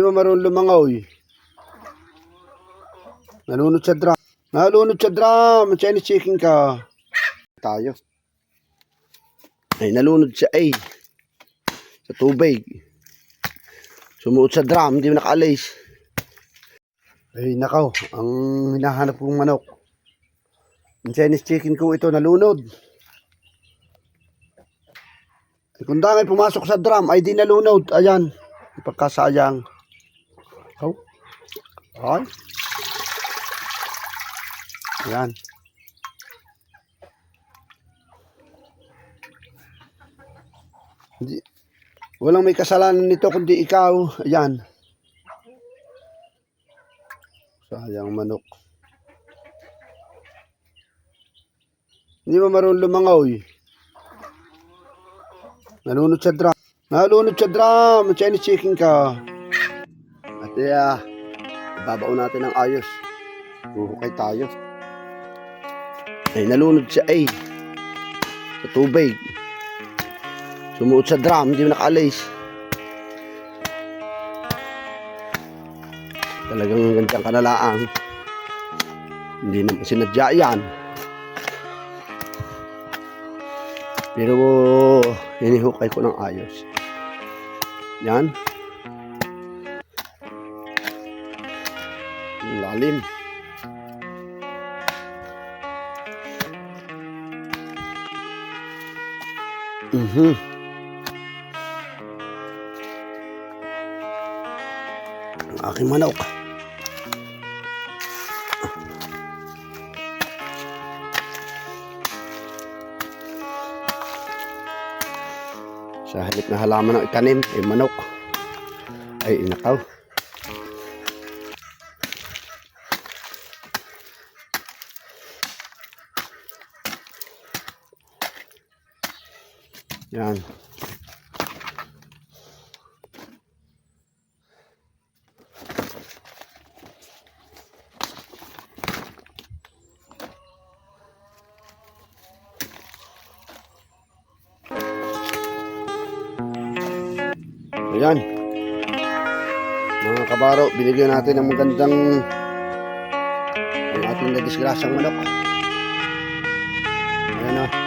Hindi mo marunong lumangoy. Nalunod sa drum. Nalunod sa drum. Chinese chicken ka. Tayo. Ay, nalunod siya ay. Sa tubig. Sumuot sa drum. Hindi mo nakaalis. Ay, nakaw. Ang hinahanap kong manok. Ang Chinese chicken ko ito nalunod. Kung dangay pumasok sa drum, ay di nalunod. Ayan. Ipagkasayang. Oh. Ay. Ayan. Hindi. Walang may kasalanan nito kundi ikaw. Ayan. Sayang manok. Hindi mo marunong lumangoy. Nalunod sa drum. Nalunod sa drum. Chinese chicken ka. At ibabaon natin ng ayos. Huhukay tayo. Ay, nalunod siya ay. Sa tubig. Sumuot sa drum. Hindi mo nakaalis. Talagang ganyan kanalaang. Hindi naman sinadya yan. Pero hinihukay ko ng ayos. Yan. Lalim. Ang aking manok. Sa halip na halaman ng itanim, ay manok. Ay inakaw. Yan. Ayan. Mga kabaro, binigyan natin ng magandang ang ating nadisgrasyang manok. Ayan o.